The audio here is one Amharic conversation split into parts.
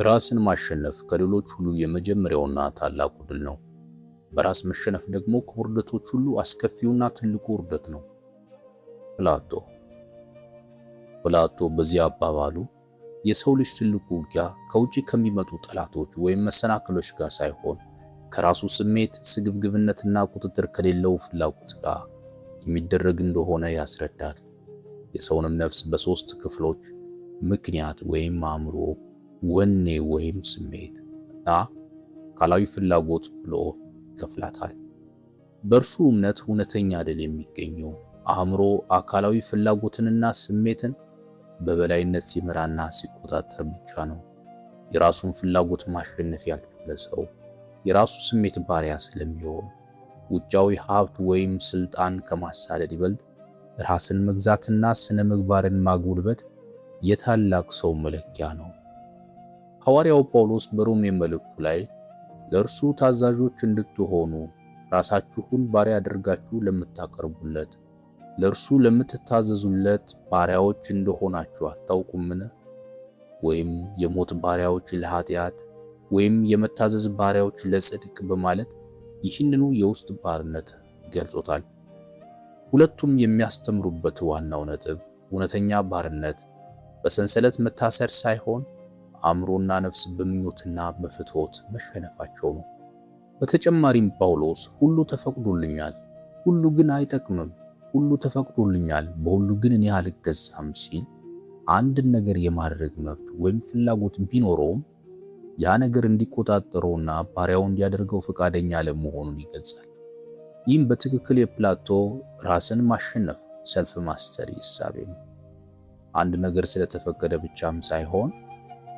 ራስን ማሸነፍ ከድሎች ሁሉ የመጀመሪያውና ታላቁ ድል ነው። በራስ መሸነፍ ደግሞ ከውርደቶች ሁሉ አስከፊውና ትልቁ ውርደት ነው። ፕላቶ በዚህ አባባሉ የሰው ልጅ ትልቁ ውጊያ ከውጪ ከሚመጡ ጠላቶች ወይም መሰናክሎች ጋር ሳይሆን ከራሱ ስሜት፣ ስግብግብነትና ቁጥጥር ከሌለው ፍላጎት ጋር የሚደረግ እንደሆነ ያስረዳል። የሰውንም ነፍስ በሶስት ክፍሎች ምክንያት ወይም አእምሮ፣ ወኔ ወይም ስሜት እና አካላዊ ፍላጎት ብሎ ይከፍላታል። በእርሱ እምነት እውነተኛ ድል የሚገኘው አእምሮ አካላዊ ፍላጎትንና ስሜትን በበላይነት ሲመራና ሲቆጣጠር ብቻ ነው። የራሱን ፍላጎት ማሸነፍ ያልቻለ ሰው የራሱ ስሜት ባሪያ ስለሚሆን ውጫዊ ሀብት ወይም ስልጣን ከማሳደድ ይበልጥ ራስን መግዛትና ስነ ምግባርን ማጎልበት የታላቅ ሰው መለኪያ ነው። ሐዋርያው ጳውሎስ በሮሜ መልእክቱ ላይ ለእርሱ ታዛዦች እንድትሆኑ ራሳችሁን ባሪያ አድርጋችሁ ለምታቀርቡለት ለእርሱ ለምትታዘዙለት ባሪያዎች እንደሆናችሁ አታውቁምን? ወይም የሞት ባሪያዎች ለኃጢአት ወይም የመታዘዝ ባሪያዎች ለጽድቅ በማለት ይህንኑ የውስጥ ባርነት ገልጾታል። ሁለቱም የሚያስተምሩበት ዋናው ነጥብ እውነተኛ ባርነት በሰንሰለት መታሰር ሳይሆን አእምሮና ነፍስ በምኞትና በፍትወት መሸነፋቸው ነው። በተጨማሪም ጳውሎስ ሁሉ ተፈቅዶልኛል፣ ሁሉ ግን አይጠቅምም፣ ሁሉ ተፈቅዶልኛል፣ በሁሉ ግን እኔ አልገዛም ሲል አንድን ነገር የማድረግ መብት ወይም ፍላጎት ቢኖረውም ያ ነገር እንዲቆጣጠረውና ባሪያው እንዲያደርገው ፈቃደኛ ለመሆኑን ይገልጻል። ይህም በትክክል የፕላቶ ራስን ማሸነፍ ሰልፍ ማስተሪ እሳቤ ነው። አንድ ነገር ስለተፈቀደ ብቻም ሳይሆን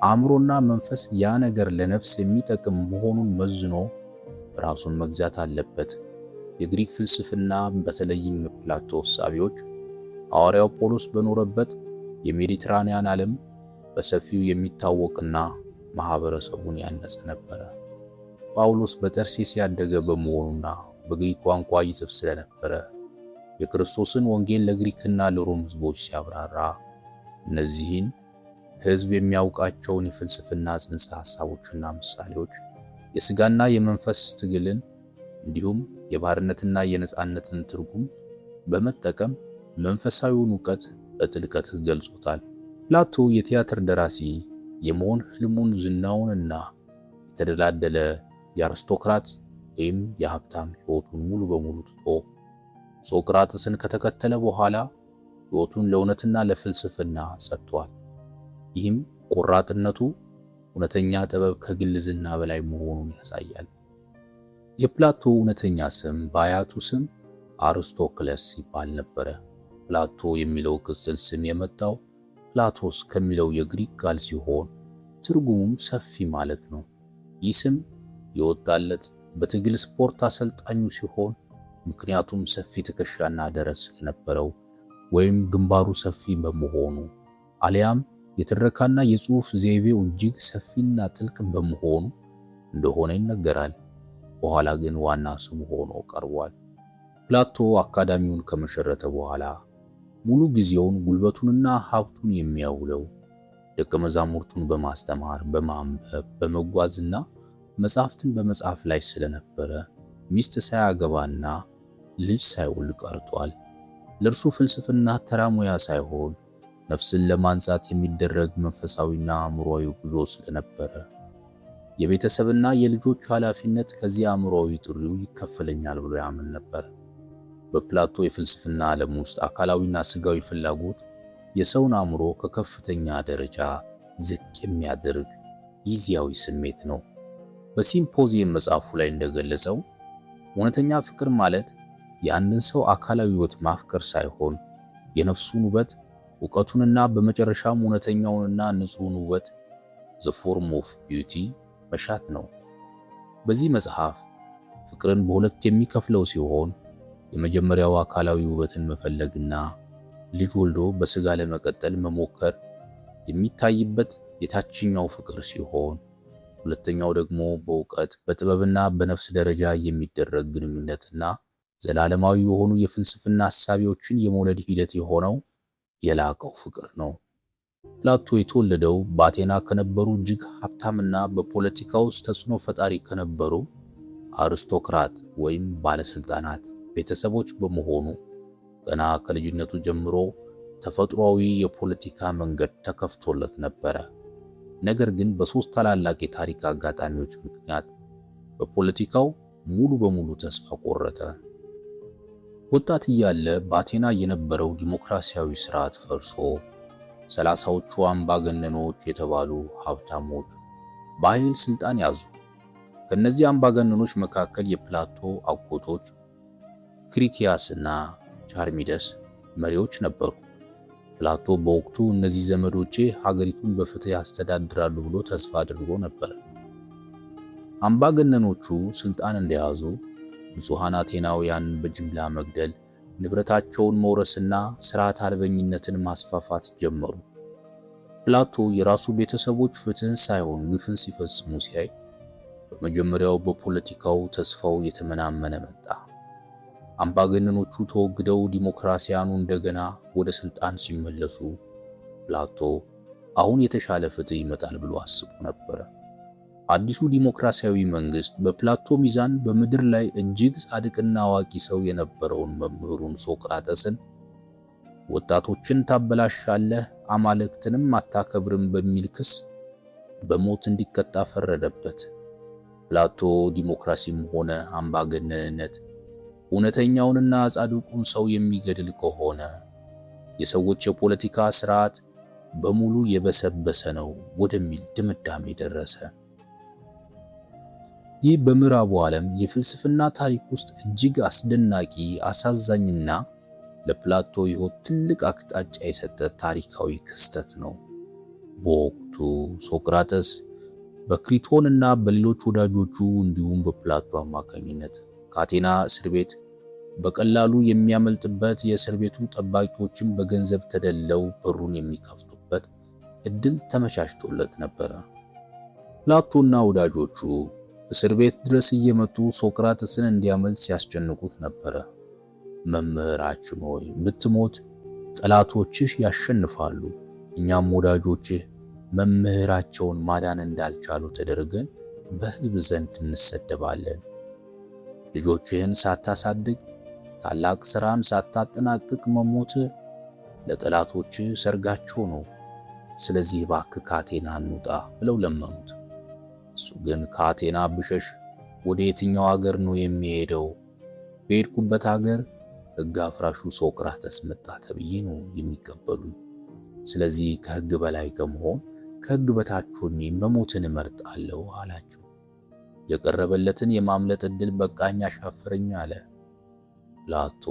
አእምሮና መንፈስ ያ ነገር ለነፍስ የሚጠቅም መሆኑን መዝኖ ራሱን መግዛት አለበት። የግሪክ ፍልስፍና በተለይም ፕላቶ እሳቤዎች ሐዋርያው ጳውሎስ በኖረበት የሜዲትራኒያን ዓለም በሰፊው የሚታወቅና ማህበረሰቡን ያነጸ ነበረ። ጳውሎስ በጠርሴስ ያደገ በመሆኑና በግሪክ ቋንቋ ይጽፍ ስለነበረ የክርስቶስን ወንጌል ለግሪክና ለሮም ሕዝቦች ሲያብራራ እነዚህን ሕዝብ የሚያውቃቸውን የፍልስፍና ጽንሰ ሐሳቦችና ምሳሌዎች የሥጋና የመንፈስ ትግልን እንዲሁም የባርነትና የነጻነትን ትርጉም በመጠቀም መንፈሳዊውን ዕውቀት በጥልቀት ገልጾታል። ፕላቶ የቲያትር ደራሲ የመሆን ህልሙን ዝናውንና የተደላደለ የአርስቶክራት ወይም የሀብታም ሕይወቱን ሙሉ በሙሉ ትቶ ሶቅራጥስን ከተከተለ በኋላ ሕይወቱን ለእውነትና ለፍልስፍና ሰጥቷል። ይህም ቆራጥነቱ እውነተኛ ጥበብ ከግል ዝና በላይ መሆኑን ያሳያል። የፕላቶ እውነተኛ ስም በአያቱ ስም አርስቶክለስ ይባል ነበረ። ፕላቶ የሚለው ቅጽል ስም የመጣው ፕላቶስ ከሚለው የግሪክ ቃል ሲሆን ትርጉሙም ሰፊ ማለት ነው። ይህ ስም የወጣለት በትግል ስፖርት አሰልጣኙ ሲሆን ምክንያቱም ሰፊ ትከሻና ደረት ስለነበረው ወይም ግንባሩ ሰፊ በመሆኑ አሊያም የትረካና የጽሑፍ ዘይቤው እጅግ ሰፊና ጥልቅ በመሆኑ እንደሆነ ይነገራል። በኋላ ግን ዋና ስሙ ሆኖ ቀርቧል። ፕላቶ አካዳሚውን ከመሰረተ በኋላ ሙሉ ጊዜውን ጉልበቱንና ሀብቱን የሚያውለው ደቀ መዛሙርቱን በማስተማር፣ በማንበብ፣ በመጓዝና መጻሕፍትን በመጻፍ ላይ ስለነበረ ሚስት ሳያገባና ልጅ ሳይወልድ ቀርቷል። ለእርሱ ፍልስፍና ተራ ሙያ ሳይሆን ነፍስን ለማንጻት የሚደረግ መንፈሳዊና አእምሮአዊ ጉዞ ስለነበረ የቤተሰብና የልጆች ኃላፊነት ከዚህ አእምሮአዊ ጥሪው ይከፈለኛል ብሎ ያምን ነበር። በፕላቶ የፍልስፍና ዓለም ውስጥ አካላዊና ስጋዊ ፍላጎት የሰውን አእምሮ ከከፍተኛ ደረጃ ዝቅ የሚያደርግ ጊዜያዊ ስሜት ነው። በሲምፖዚየም መጽሐፉ ላይ እንደገለጸው እውነተኛ ፍቅር ማለት የአንድን ሰው አካላዊ ሕይወት ማፍቀር ሳይሆን የነፍሱን ውበት፣ ዕውቀቱንና በመጨረሻም እውነተኛውንና ንጹሕን ውበት the form of beauty መሻት ነው። በዚህ መጽሐፍ ፍቅርን በሁለት የሚከፍለው ሲሆን የመጀመሪያው አካላዊ ውበትን መፈለግና ልጅ ወልዶ በሥጋ ለመቀጠል መሞከር የሚታይበት የታችኛው ፍቅር ሲሆን ሁለተኛው ደግሞ በእውቀት በጥበብና በነፍስ ደረጃ የሚደረግ ግንኙነትና ዘላለማዊ የሆኑ የፍልስፍና ሐሳቢዎችን የመውለድ ሂደት የሆነው የላቀው ፍቅር ነው። ፕላቶ የተወለደው በአቴና ከነበሩ እጅግ ሀብታምና በፖለቲካ ውስጥ ተጽዕኖ ፈጣሪ ከነበሩ አርስቶክራት ወይም ባለስልጣናት ቤተሰቦች በመሆኑ ገና ከልጅነቱ ጀምሮ ተፈጥሯዊ የፖለቲካ መንገድ ተከፍቶለት ነበረ። ነገር ግን በሶስት ታላላቅ የታሪክ አጋጣሚዎች ምክንያት በፖለቲካው ሙሉ በሙሉ ተስፋ ቆረጠ። ወጣት እያለ በአቴና የነበረው ዲሞክራሲያዊ ስርዓት ፈርሶ ሰላሳዎቹ አምባገነኖች የተባሉ ሀብታሞች በኃይል ስልጣን ያዙ። ከነዚህ አምባገነኖች መካከል የፕላቶ አጎቶች ክሪቲያስና ቻርሚደስ መሪዎች ነበሩ። ፕላቶ በወቅቱ እነዚህ ዘመዶቼ ሀገሪቱን በፍትህ ያስተዳድራሉ ብሎ ተስፋ አድርጎ ነበር። አምባገነኖቹ ስልጣን እንደያዙ ንጹሐን አቴናውያን በጅምላ መግደል፣ ንብረታቸውን መውረስና ስርዓት አልበኝነትን ማስፋፋት ጀመሩ። ፕላቶ የራሱ ቤተሰቦች ፍትህን ሳይሆን ግፍን ሲፈጽሙ ሲያይ በመጀመሪያው በፖለቲካው ተስፋው የተመናመነ መጣ። አምባገነኖቹ ተወግደው ዲሞክራሲያኑ እንደገና ወደ ስልጣን ሲመለሱ ፕላቶ አሁን የተሻለ ፍትህ ይመጣል ብሎ አስቦ ነበር። አዲሱ ዲሞክራሲያዊ መንግስት በፕላቶ ሚዛን በምድር ላይ እጅግ ጻድቅና አዋቂ ሰው የነበረውን መምህሩን ሶቅራጠስን ወጣቶችን ታበላሻለህ፣ አማልክትንም አታከብርም በሚል ክስ በሞት እንዲቀጣ ፈረደበት። ፕላቶ ዲሞክራሲም ሆነ አምባገነንነት እውነተኛውንና ጻድቁን ሰው የሚገድል ከሆነ የሰዎች የፖለቲካ ስርዓት በሙሉ የበሰበሰ ነው ወደሚል ድምዳሜ ደረሰ። ይህ በምዕራቡ ዓለም የፍልስፍና ታሪክ ውስጥ እጅግ አስደናቂ፣ አሳዛኝና ለፕላቶ ሕይወት ትልቅ አቅጣጫ የሰጠ ታሪካዊ ክስተት ነው። በወቅቱ ሶቅራጠስ በክሪቶንና በሌሎች ወዳጆቹ እንዲሁም በፕላቶ አማካኝነት ከአቴና እስር ቤት በቀላሉ የሚያመልጥበት፣ የእስር ቤቱ ጠባቂዎችም በገንዘብ ተደልለው በሩን የሚከፍቱበት እድል ተመቻችቶለት ነበረ። ፕላቶና ወዳጆቹ እስር ቤት ድረስ እየመጡ ሶቅራጠስን እንዲያመልጥ ሲያስጨንቁት ነበረ። መምህራችን ሆይ ብትሞት ጠላቶችህ ያሸንፋሉ፣ እኛም ወዳጆችህ መምህራቸውን ማዳን እንዳልቻሉ ተደርገን በሕዝብ ዘንድ እንሰደባለን። ልጆችህን ሳታሳድግ ታላቅ ሥራን ሳታጠናቅቅ መሞት ለጠላቶችህ ሰርጋቸው ነው። ስለዚህ እባክህ ከአቴና እንውጣ ብለው ለመኑት። እሱ ግን ከአቴና ብሸሽ ወደ የትኛው ሀገር ነው የሚሄደው? በሄድኩበት ሀገር ሕግ አፍራሹ ሶቅራጠስ መጣ ተብዬ ነው የሚቀበሉኝ። ስለዚህ ከሕግ በላይ ከመሆን ከሕግ በታች ሆኜ መሞትን እመርጣለሁ አላቸው። የቀረበለትን የማምለጥ ዕድል በቃኝ አሻፈረኝ አለ። ፕላቶ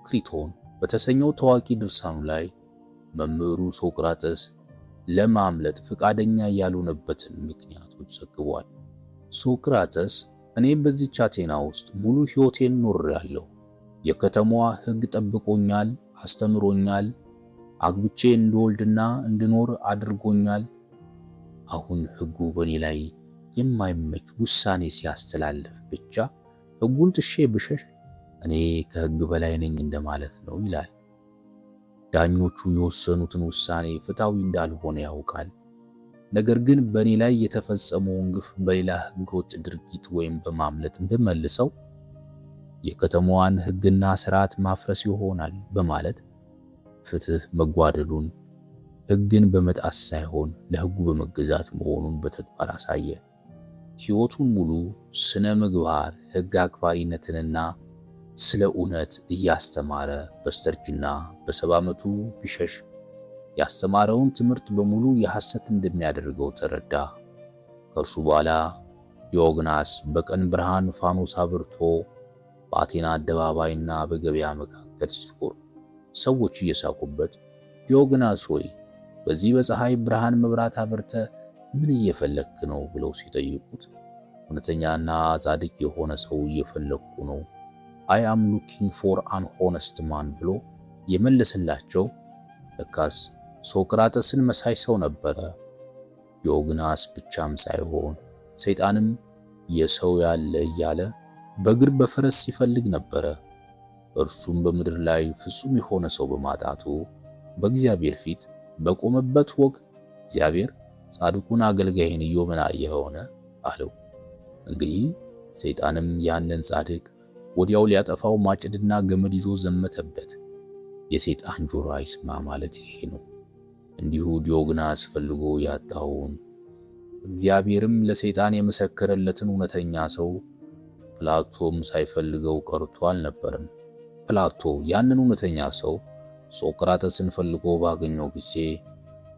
ክሪቶን በተሰኘው ታዋቂ ድርሳኑ ላይ መምህሩ ሶቅራጠስ ለማምለጥ ፈቃደኛ ያልሆነበትን ምክንያቶች ዘግቧል። ሶቅራጠስ እኔ በዚህች አቴና ውስጥ ሙሉ ሕይወቴን ኖሬያለሁ። የከተማዋ ሕግ ጠብቆኛል፣ አስተምሮኛል፣ አግብቼ እንድወልድና እንድኖር አድርጎኛል። አሁን ሕጉ በእኔ ላይ የማይመች ውሳኔ ሲያስተላልፍ ብቻ ሕጉን ጥሼ ብሸሽ እኔ ከሕግ በላይ ነኝ እንደማለት ነው ይላል። ዳኞቹ የወሰኑትን ውሳኔ ፍትሐዊ እንዳልሆነ ያውቃል። ነገር ግን በእኔ ላይ የተፈጸመውን ግፍ በሌላ ሕገወጥ ድርጊት ወይም በማምለጥ ብመልሰው የከተማዋን ሕግና ስርዓት ማፍረስ ይሆናል በማለት ፍትህ መጓደሉን ሕግን በመጣስ ሳይሆን ለሕጉ በመገዛት መሆኑን በተግባር አሳየ። ሕይወቱን ሙሉ ስነ ምግባር፣ ሕግ አክባሪነትንና ስለ እውነት እያስተማረ በስተርጅና በ70 ዓመቱ ቢሸሽ ያስተማረውን ትምህርት በሙሉ የሐሰት እንደሚያደርገው ተረዳ። ከእርሱ በኋላ ዲዮግናስ በቀን ብርሃን ፋኖስ አብርቶ በአቴና አደባባይና በገበያ መካከል ሲዞር ሰዎች እየሳቁበት ዲዮግናስ ሆይ በዚህ በፀሐይ ብርሃን መብራት አብርተ ምን እየፈለክ ነው ብለው ሲጠይቁት እውነተኛና ጻድቅ የሆነ ሰው እየፈለኩ ነው፣ I am looking for an honest man ብሎ የመለሰላቸው ለካስ ሶቅራጠስን መሳይ ሰው ነበረ። ዲዮግናስ ብቻም ሳይሆን ሰይጣንም የሰው ያለ እያለ በእግር በፈረስ ሲፈልግ ነበረ። እርሱም በምድር ላይ ፍጹም የሆነ ሰው በማጣቱ በእግዚአብሔር ፊት በቆመበት ወቅት እግዚአብሔር ጻድቁን አገልጋይን ኢዮብን አየኸውን አለው። እንግዲህ ሰይጣንም ያንን ጻድቅ ወዲያው ሊያጠፋው ማጭድና ገመድ ይዞ ዘመተበት። የሰይጣን ጆሮ አይስማ ማለት ይሄ ነው። እንዲሁ ዲዮግናስ ፈልጎ ያጣውን እግዚአብሔርም ለሰይጣን የመሰከረለትን እውነተኛ ሰው ፕላቶም ሳይፈልገው ቀርቶ አልነበረም። ፕላቶ ያንን እውነተኛ ሰው ሶቅራተስን ፈልጎ ባገኘው ጊዜ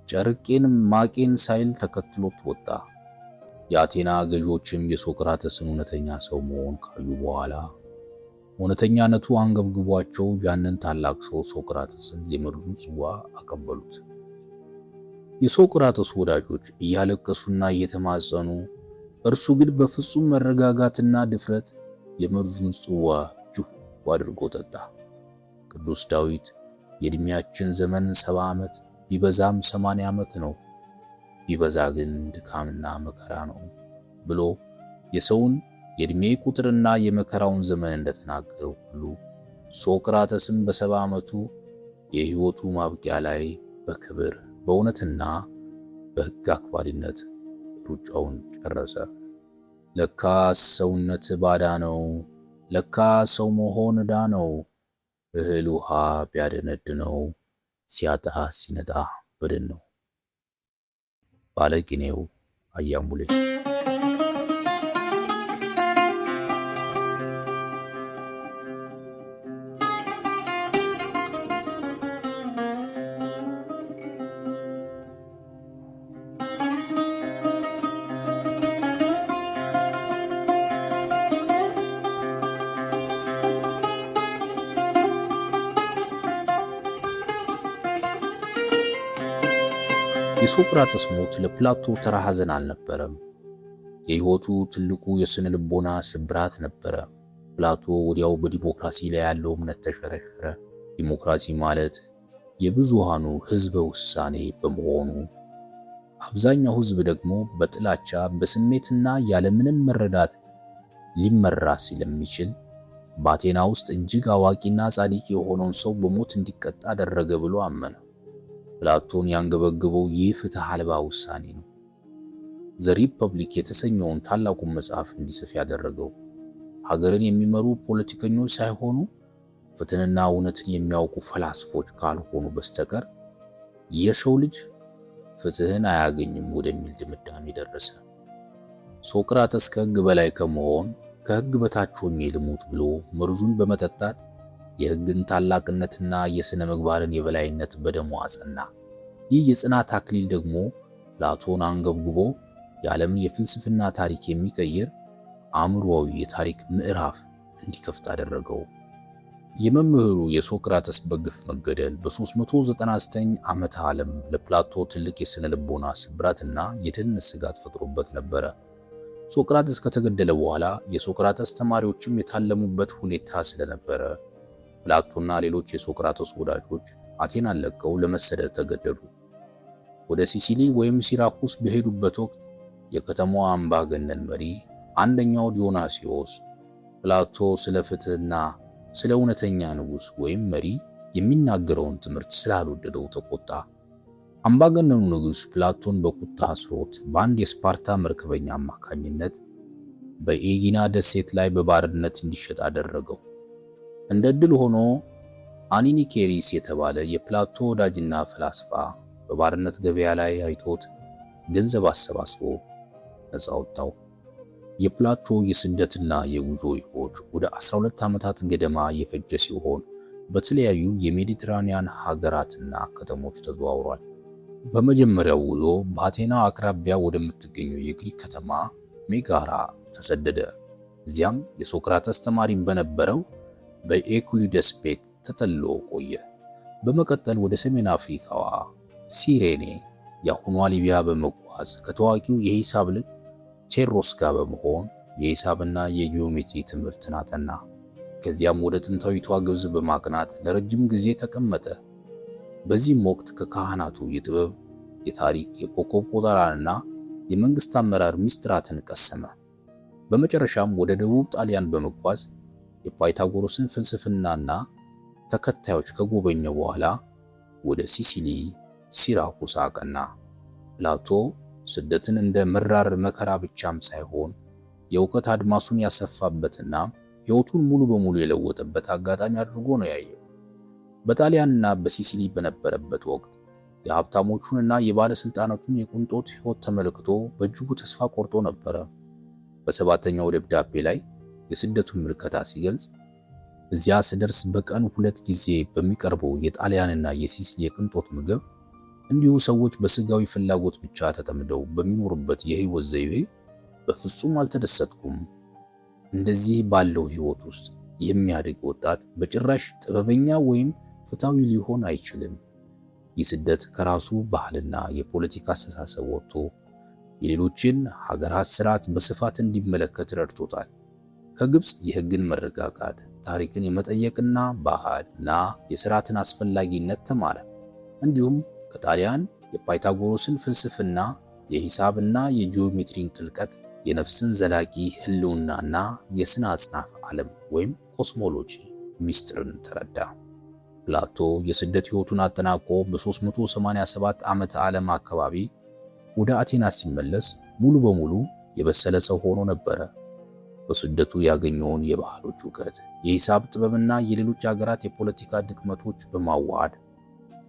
ጨርቄን ማቄን ሳይል ተከትሎት ወጣ። የአቴና ገዢዎችም የሶቅራተስን እውነተኛ ሰው መሆን ካዩ በኋላ እውነተኛነቱ አንገብግቧቸው ያንን ታላቅ ሰው ሶቅራተስን የመርዙን ጽዋ አቀበሉት። የሶቅራተስ ወዳጆች እያለቀሱና እየተማጸኑ፣ እርሱ ግን በፍጹም መረጋጋትና ድፍረት የመርዙን ጽዋ ጅው አድርጎ ጠጣ። ቅዱስ ዳዊት የዕድሜያችን ዘመን 70 ዓመት ቢበዛም 80 ዓመት ነው፣ ቢበዛ ግን ድካምና መከራ ነው ብሎ የሰውን የዕድሜ ቁጥርና የመከራውን ዘመን እንደተናገረው ሁሉ ሶቅራተስም በ70 ዓመቱ የሕይወቱ ማብቂያ ላይ በክብር በእውነትና በሕግ አክባሪነት ሩጫውን ጨረሰ። ለካ ሰውነት ባዳ ነው፣ ለካ ሰው መሆን ዕዳ ነው። እህል ውሃ ቢያደነድነው ሲያጣ ሲነጣ በድን ነው። ባለቅኔው አያሙሌ። የሶቅራተስ ሞት ለፕላቶ ተራ ሐዘን አልነበረም። የሕይወቱ ትልቁ የስነ ልቦና ስብራት ነበረ። ፕላቶ ወዲያው በዲሞክራሲ ላይ ያለው እምነት ተሸረሸረ። ዲሞክራሲ ማለት የብዙሃኑ ሕዝበ ውሳኔ በመሆኑ አብዛኛው ሕዝብ ደግሞ በጥላቻ በስሜትና ያለምንም መረዳት ሊመራ ስለሚችል በአቴና ውስጥ እጅግ አዋቂና ጻድቅ የሆነውን ሰው በሞት እንዲቀጣ አደረገ ብሎ አመነ። ፕላቶን ያንገበገበው ይህ ፍትሕ አልባ ውሳኔ ነው ዘ ሪፐብሊክ የተሰኘውን ታላቁን መጽሐፍ እንዲጽፍ ያደረገው። ሀገርን የሚመሩ ፖለቲከኞች ሳይሆኑ ፍትሕንና እውነትን የሚያውቁ ፈላስፎች ካልሆኑ በስተቀር የሰው ልጅ ፍትሕን አያገኝም ወደሚል ድምዳሜ ደረሰ። ሶቅራተስ ከሕግ በላይ ከመሆን ከሕግ በታች ሆኜ ልሙት ብሎ መርዙን በመጠጣት የሕግን ታላቅነትና የሥነ ምግባርን የበላይነት በደሙ አጸና። ይህ የጽናት አክሊል ደግሞ ፕላቶን አንገብግቦ የዓለምን የፍልስፍና ታሪክ የሚቀይር አእምሮአዊ የታሪክ ምዕራፍ እንዲከፍት አደረገው። የመምህሩ የሶቅራተስ በግፍ መገደል በ399 ዓመተ ዓለም ለፕላቶ ትልቅ የሥነ ልቦና ስብራትና የደህንነት ስጋት ፈጥሮበት ነበረ። ሶቅራተስ ከተገደለ በኋላ የሶቅራተስ ተማሪዎችም የታለሙበት ሁኔታ ስለነበረ ፕላቶና ሌሎች የሶቅራተስ ወዳጆች አቴናን ለቀው ለመሰደድ ተገደዱ። ወደ ሲሲሊ ወይም ሲራኩስ በሄዱበት ወቅት የከተማዋ አምባገነን መሪ አንደኛው ዲዮናስዮስ ፕላቶ ስለ ፍትሕና ስለ እውነተኛ ንጉሥ ወይም መሪ የሚናገረውን ትምህርት ስላልወደደው ተቆጣ። አምባገነኑ ንጉሥ ፕላቶን በቁጣ አስሮት በአንድ የስፓርታ መርከበኛ አማካኝነት በኤጊና ደሴት ላይ በባርነት እንዲሸጥ አደረገው። እንደ ዕድል ሆኖ አኒኒኬሪስ የተባለ የፕላቶ ወዳጅና ፈላስፋ በባርነት ገበያ ላይ አይቶት ገንዘብ አሰባስቦ ነፃ ወጣው። የፕላቶ የስደትና የጉዞ ሕይወት ወደ 12 ዓመታት ገደማ የፈጀ ሲሆን በተለያዩ የሜዲትራኒያን ሀገራትና ከተሞች ተዘዋውሯል። በመጀመሪያው ጉዞ በአቴና አቅራቢያ ወደምትገኘው የግሪክ ከተማ ሜጋራ ተሰደደ። እዚያም የሶቅራተስ ተማሪ በነበረው በኤኩሊደስ ቤት ተጠልሎ ቆየ። በመቀጠል ወደ ሰሜን አፍሪካዋ ሲሬኔ የአሁኗ ሊቢያ በመጓዝ ከታዋቂው የሂሳብ ሊቅ ቴዎድሮስ ጋር በመሆን የሂሳብና የጂኦሜትሪ ትምህርትን አጠና። ከዚያም ወደ ጥንታዊቷ ግብጽ በማቅናት ለረጅም ጊዜ ተቀመጠ። በዚህም ወቅት ከካህናቱ የጥበብ፣ የታሪክ፣ የኮከብ ቆጠራንና የመንግስት አመራር ሚስጥራትን ቀሰመ። በመጨረሻም ወደ ደቡብ ጣሊያን በመጓዝ የፓይታጎረስን ፍልስፍናና ተከታዮች ከጎበኘ በኋላ ወደ ሲሲሊ፣ ሲራኩስ አቀና። ፕላቶ ስደትን እንደ መራር መከራ ብቻም ሳይሆን የእውቀት አድማሱን ያሰፋበትና ሕይወቱን ሙሉ በሙሉ የለወጠበት አጋጣሚ አድርጎ ነው ያየው። በጣሊያንና በሲሲሊ በነበረበት ወቅት የሀብታሞቹንና የባለስልጣናቱን የቁንጦት ሕይወት ተመልክቶ በእጅጉ ተስፋ ቆርጦ ነበረ። በሰባተኛው ደብዳቤ ላይ የስደቱን ምልከታ ሲገልጽ እዚያ ስደርስ በቀን 2 ጊዜ በሚቀርበው የጣሊያንና የሲሲሊ የቅንጦት ምግብ እንዲሁ ሰዎች በስጋዊ ፍላጎት ብቻ ተጠምደው በሚኖሩበት የህይወት ዘይቤ በፍጹም አልተደሰትኩም። እንደዚህ ባለው ህይወት ውስጥ የሚያድግ ወጣት በጭራሽ ጥበበኛ ወይም ፍትሃዊ ሊሆን አይችልም። ይህ ስደት ከራሱ ባህልና የፖለቲካ አስተሳሰብ ወጥቶ የሌሎችን ሀገራት ስርዓት በስፋት እንዲመለከት ረድቶታል። ከግብጽ የህግን መረጋጋት፣ ታሪክን የመጠየቅና ባህልና የሥርዓትን አስፈላጊነት ተማረ። እንዲሁም ከጣሊያን የፓይታጎረስን ፍልስፍና፣ የሂሳብና የጂኦሜትሪን ጥልቀት፣ የነፍስን ዘላቂ ህልውናና የስነ አጽናፍ ዓለም ወይም ኮስሞሎጂ ሚስጥርን ተረዳ። ፕላቶ የስደት ህይወቱን አጠናቆ በ387 ዓመተ ዓለም አካባቢ ወደ አቴና ሲመለስ ሙሉ በሙሉ የበሰለ ሰው ሆኖ ነበረ። በስደቱ ያገኘውን የባህሎች ዕውቀት፣ የሂሳብ ጥበብና የሌሎች ሀገራት የፖለቲካ ድክመቶች በማዋሃድ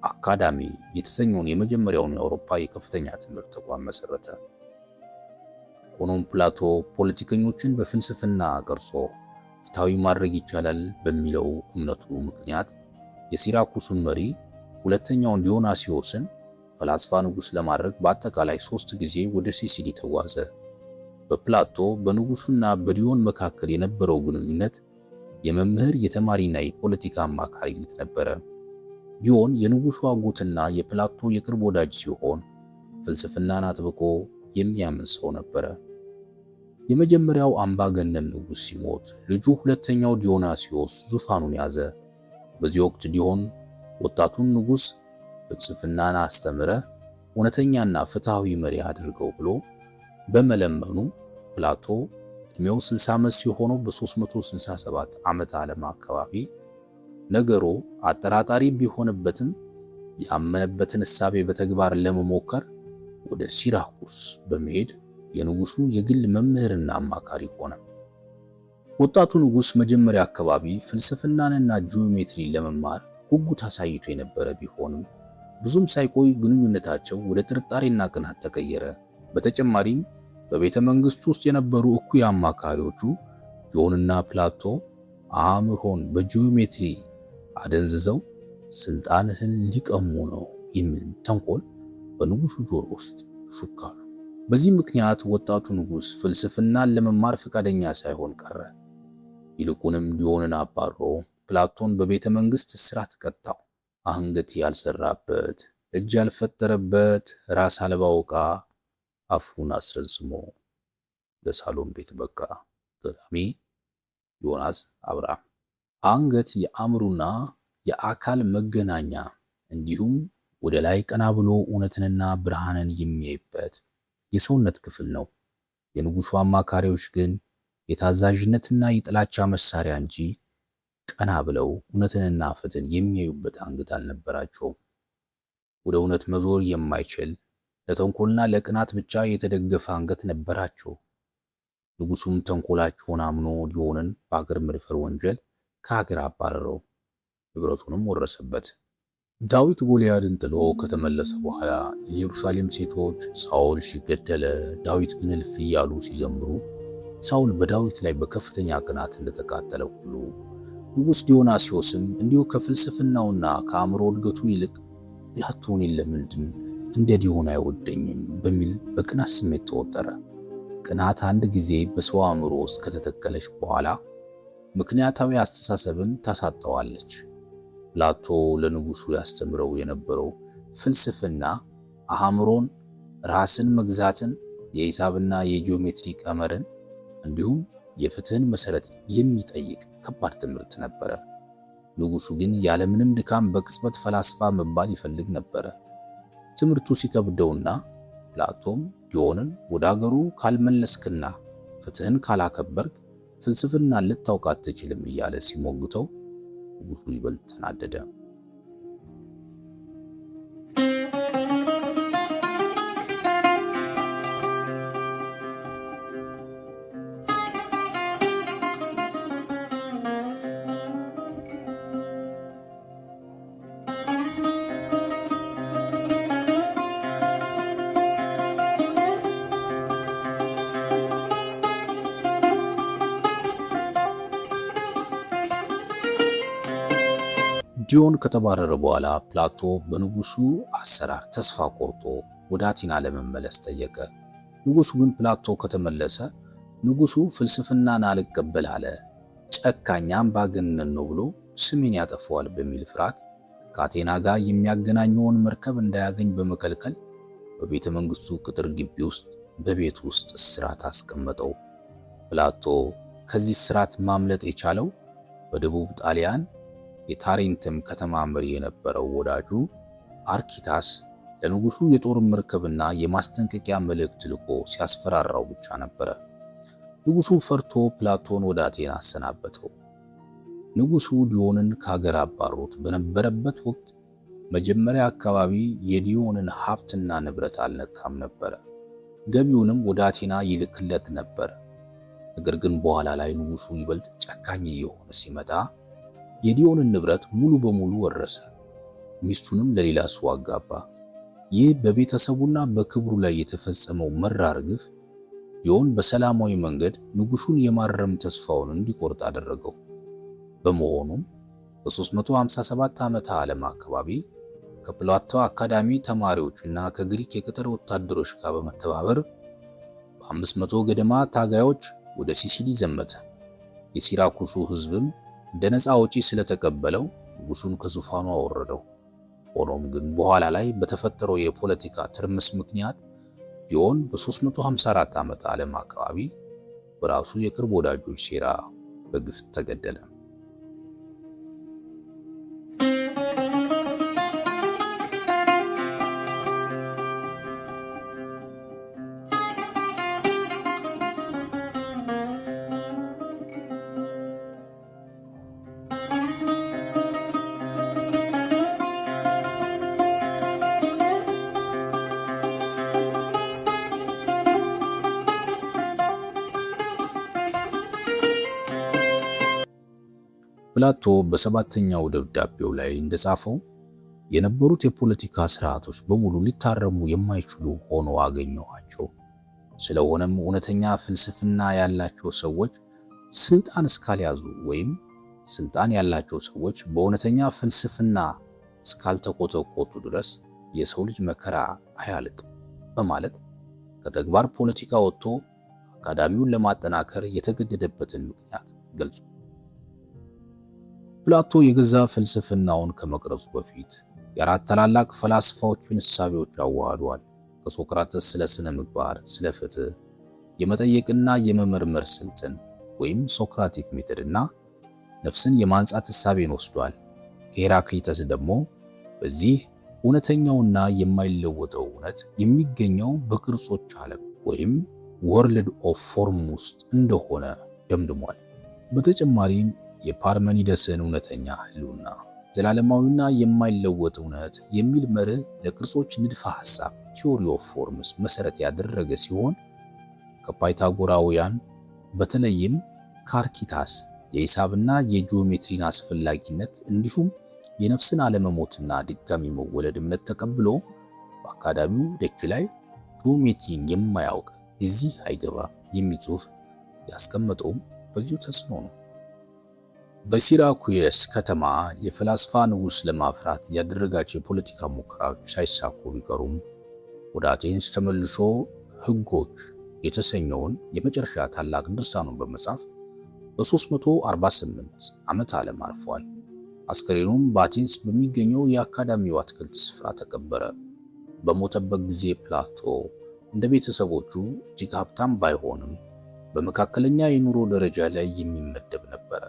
አካዳሚ የተሰኘውን የመጀመሪያውን የአውሮፓ የከፍተኛ ትምህርት ተቋም መሰረተ። ሆኖም ፕላቶ ፖለቲከኞችን በፍልስፍና ቀርጾ ፍትሃዊ ማድረግ ይቻላል በሚለው እምነቱ ምክንያት የሲራኩሱን መሪ ሁለተኛውን ዲዮናሲዮስን ፈላስፋ ንጉሥ ለማድረግ በአጠቃላይ 3 ጊዜ ወደ ሲሲሊ ተጓዘ። በፕላቶ በንጉሱና በዲዮን መካከል የነበረው ግንኙነት የመምህር የተማሪና የፖለቲካ አማካሪነት ነበረ። ዲዮን የንጉሱ አጎትና የፕላቶ የቅርብ ወዳጅ ሲሆን ፍልስፍናን አጥብቆ የሚያምን ሰው ነበረ። የመጀመሪያው አምባገነን ንጉስ ሲሞት ልጁ ሁለተኛው ዲዮናሲዮስ ዙፋኑን ያዘ። በዚህ ወቅት ዲዮን ወጣቱን ንጉስ ፍልስፍናን አስተምረ እውነተኛና ፍትሃዊ መሪ አድርገው ብሎ በመለመኑ ፕላቶ እድሜው 60 ዓመት ሲሆነው በ367 ዓመተ ዓለም አካባቢ ነገሩ አጠራጣሪ ቢሆንበትም ያመነበትን እሳቤ በተግባር ለመሞከር ወደ ሲራኩስ በመሄድ የንጉሱ የግል መምህርና አማካሪ ሆነ። ወጣቱ ንጉስ መጀመሪያ አካባቢ ፍልስፍናንና ጂኦሜትሪን ለመማር ጉጉት አሳይቶ የነበረ ቢሆንም ብዙም ሳይቆይ ግንኙነታቸው ወደ ጥርጣሬና ቅናት ተቀየረ። በተጨማሪም በቤተ መንግስቱ ውስጥ የነበሩ እኩይ አማካሪዎቹ ዲዮንና ፕላቶ አእምሮን በጂኦሜትሪ አደንዝዘው ስልጣንህን ሊቀሙ ነው የሚል ተንኮል በንጉሱ ጆሮ ውስጥ ሹክ አሉ። በዚህ ምክንያት ወጣቱ ንጉስ ፍልስፍናን ለመማር ፈቃደኛ ሳይሆን ቀረ። ይልቁንም ዲዮንን አባሮ ፕላቶን በቤተ መንግስት እስራት ቀጣው። አንገት ያልሰራበት፣ እጅ ያልፈጠረበት ራስ አልባው ዕቃ አፉን አስረዝሞ ለሳሎን ቤት በቃ። ገጣሚ ዮናስ አብርሃም። አንገት የአእምሮና የአካል መገናኛ እንዲሁም ወደ ላይ ቀና ብሎ እውነትንና ብርሃንን የሚያይበት የሰውነት ክፍል ነው። የንጉሱ አማካሪዎች ግን የታዛዥነትና የጥላቻ መሳሪያ እንጂ ቀና ብለው እውነትንና ፍትህን የሚያዩበት አንገት አልነበራቸውም። ወደ እውነት መዞር የማይችል ለተንኮልና ለቅናት ብቻ የተደገፈ አንገት ነበራቸው። ንጉሱም ተንኮላቸውን አምኖ ዲዮንን በአገር መድፈር ወንጀል ከሀገር አባረረው፣ ንብረቱንም ወረሰበት። ዳዊት ጎልያድን ጥሎ ከተመለሰ በኋላ የኢየሩሳሌም ሴቶች ሳኦል ሲገደለ ዳዊት ግን እልፍ እያሉ ሲዘምሩ ሳኦል በዳዊት ላይ በከፍተኛ ቅናት እንደተቃጠለ ሁሉ ንጉስ ዲዮናሲዮስም እንዲሁ ከፍልስፍናውና ከአእምሮ እድገቱ ይልቅ ፕላቶንን ለምንድን እንደ ዲዮን አይወደኝም በሚል በቅናት ስሜት ተወጠረ። ቅናት አንድ ጊዜ በሰው አእምሮ ውስጥ ከተተከለች በኋላ ምክንያታዊ አስተሳሰብን ታሳጣዋለች። ፕላቶ ለንጉሱ ያስተምረው የነበረው ፍልስፍና አእምሮን፣ ራስን መግዛትን፣ የሂሳብና የጂኦሜትሪ ቀመርን እንዲሁም የፍትህን መሰረት የሚጠይቅ ከባድ ትምህርት ነበረ። ንጉሱ ግን ያለምንም ድካም በቅጽበት ፈላስፋ መባል ይፈልግ ነበረ። ትምህርቱ ሲከብደውና ፕላቶም ዲዮንን ወደ አገሩ ካልመለስክና ፍትህን ካላከበርክ ፍልስፍና ልታውቅ አትችልም እያለ ሲሞግተው ንጉሱ ይበልጥ ተናደደ። ዲዮን ከተባረረ በኋላ ፕላቶ በንጉሱ አሰራር ተስፋ ቆርጦ ወደ አቴና ለመመለስ ጠየቀ። ንጉሱ ግን ፕላቶ ከተመለሰ ንጉሱ ፍልስፍናን አልቀበል አለ፣ ጨካኝ አምባገነን ነው ብሎ ስሜን ያጠፋዋል በሚል ፍርሃት ከአቴና ጋር የሚያገናኘውን መርከብ እንዳያገኝ በመከልከል በቤተ መንግስቱ ቅጥር ግቢ ውስጥ በቤት ውስጥ እስራት አስቀመጠው። ፕላቶ ከዚህ እስራት ማምለጥ የቻለው በደቡብ ጣሊያን የታሬንተም ከተማ መሪ የነበረው ወዳጁ አርኪታስ ለንጉሱ የጦር መርከብና የማስጠንቀቂያ መልእክት ልኮ ሲያስፈራራው ብቻ ነበረ። ንጉሱ ፈርቶ ፕላቶን ወደ አቴና አሰናበተው። ንጉሱ ዲዮንን ከሀገር አባሮት በነበረበት ወቅት መጀመሪያ አካባቢ የዲዮንን ሀብትና ንብረት አልነካም ነበረ። ገቢውንም ወደ አቴና ይልክለት ነበር። ነገር ግን በኋላ ላይ ንጉሱ ይበልጥ ጨካኝ እየሆነ ሲመጣ የዲዮንን ንብረት ሙሉ በሙሉ ወረሰ። ሚስቱንም ለሌላ ሰው አጋባ። ይህ በቤተሰቡና በክብሩ ላይ የተፈጸመው መራር ግፍ ዲዮን በሰላማዊ መንገድ ንጉሱን የማረም ተስፋውን እንዲቆርጥ አደረገው። በመሆኑም በ357 ዓመተ ዓለም አካባቢ ከፕላቶ አካዳሚ ተማሪዎችና ከግሪክ የቅጥር ወታደሮች ጋር በመተባበር በ500 ገደማ ታጋዮች ወደ ሲሲሊ ዘመተ። የሲራኩሱ ሕዝብም እንደ ነፃ አውጪ ስለተቀበለው ንጉሱን ከዙፋኑ አወረደው። ሆኖም ግን በኋላ ላይ በተፈጠረው የፖለቲካ ትርምስ ምክንያት ዲዮን በ354 ዓመተ ዓለም አካባቢ በራሱ የቅርብ ወዳጆች ሴራ በግፍ ተገደለ። ፕላቶ በሰባተኛው ደብዳቤው ላይ እንደጻፈው የነበሩት የፖለቲካ ስርዓቶች በሙሉ ሊታረሙ የማይችሉ ሆኖ አገኘኋቸው። ስለሆነም እውነተኛ ፍልስፍና ያላቸው ሰዎች ስልጣን እስካልያዙ ወይም ስልጣን ያላቸው ሰዎች በእውነተኛ ፍልስፍና እስካልተቆጠቆጡ ድረስ የሰው ልጅ መከራ አያልቅም በማለት ከተግባር ፖለቲካ ወጥቶ አካዳሚውን ለማጠናከር የተገደደበትን ምክንያት ገልጿል። ፕላቶ የገዛ ፍልስፍናውን ከመቅረጹ በፊት የአራት ታላላቅ ፈላስፋዎችን እሳቤዎች አዋህዷል። ከሶክራተስ ስለ ስነ ምግባር፣ ስለ ፍትህ፣ የመጠየቅና የመመርመር ስልትን ወይም ሶክራቲክ ሜተድና ነፍስን የማንጻት እሳቤን ወስዷል። ከሄራክሊተስ ደግሞ በዚህ እውነተኛውና የማይለወጠው እውነት የሚገኘው በቅርጾች ዓለም ወይም ወርልድ ኦፍ ፎርም ውስጥ እንደሆነ ደምድሟል። በተጨማሪም የፓርሜኒደስን እውነተኛ ህልውና ዘላለማዊና የማይለወጥ እውነት የሚል መርህ ለቅርጾች ንድፈ ሐሳብ ቲዮሪ ኦፍ ፎርምስ መሰረት ያደረገ ሲሆን ከፓይታጎራውያን በተለይም ከአርኪታስ የሂሳብና የጂኦሜትሪን አስፈላጊነት እንዲሁም የነፍስን አለመሞትና ድጋሚ መወለድ እምነት ተቀብሎ በአካዳሚው ደጅ ላይ ጂኦሜትሪን የማያውቅ እዚህ አይገባም የሚል ጽሑፍ ያስቀመጠውም በዚሁ ተጽዕኖ ነው። በሲራኩየስ ከተማ የፈላስፋ ንጉሥ ለማፍራት ያደረጋቸው የፖለቲካ ሙከራዎች ሳይሳኩ ቢቀሩም ወደ አቴንስ ተመልሶ ሕጎች የተሰኘውን የመጨረሻ ታላቅ ድርሳኑን በመጻፍ በ348 ዓመተ ዓለም አርፏል። አስከሬኑም በአቴንስ በሚገኘው የአካዳሚው አትክልት ስፍራ ተቀበረ። በሞተበት ጊዜ ፕላቶ እንደ ቤተሰቦቹ እጅግ ሀብታም ባይሆንም በመካከለኛ የኑሮ ደረጃ ላይ የሚመደብ ነበረ።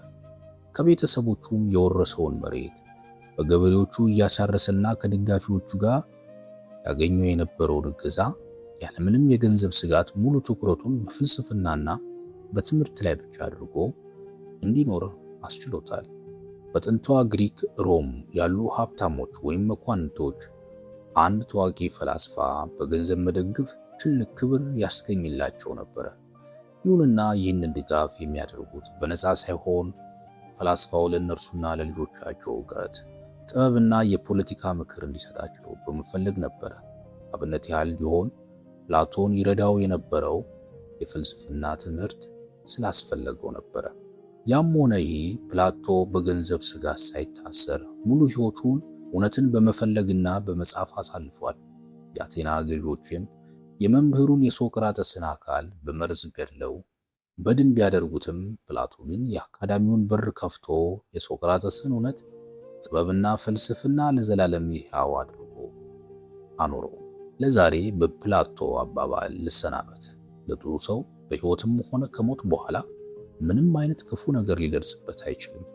ከቤተሰቦቹም የወረሰውን መሬት በገበሬዎቹ እያሳረሰና ከደጋፊዎቹ ጋር ያገኘው የነበረውን እገዛ ያለምንም የገንዘብ ስጋት ሙሉ ትኩረቱን በፍልስፍናና በትምህርት ላይ ብቻ አድርጎ እንዲኖር አስችሎታል። በጥንቷ ግሪክ፣ ሮም ያሉ ሀብታሞች ወይም መኳንንቶች አንድ ታዋቂ ፈላስፋ በገንዘብ መደገፍ ትልቅ ክብር ያስገኝላቸው ነበረ። ይሁንና ይህንን ድጋፍ የሚያደርጉት በነፃ ሳይሆን ፈላስፋው ለእነርሱና ለልጆቻቸው እውቀት፣ ጥበብና የፖለቲካ ምክር እንዲሰጣቸው በመፈለግ ነበረ። አብነት ያህል ቢሆን ፕላቶን ይረዳው የነበረው የፍልስፍና ትምህርት ስላስፈለገው ነበረ። ያም ሆነ ይህ ፕላቶ በገንዘብ ስጋት ሳይታሰር ሙሉ ሕይወቱን እውነትን በመፈለግና በመጻፍ አሳልፏል። የአቴና ገዢዎችም የመምህሩን የሶቅራጠስን አካል በመርዝ ገድለው በድን ቢያደርጉትም ፕላቶ ግን የአካዳሚውን በር ከፍቶ የሶቅራጠስን እውነት፣ ጥበብና ፍልስፍና ለዘላለም ሕያው አድርጎ አኖረው። ለዛሬ በፕላቶ አባባል ልሰናበት። ለጥሩ ሰው በሕይወትም ሆነ ከሞት በኋላ ምንም አይነት ክፉ ነገር ሊደርስበት አይችልም።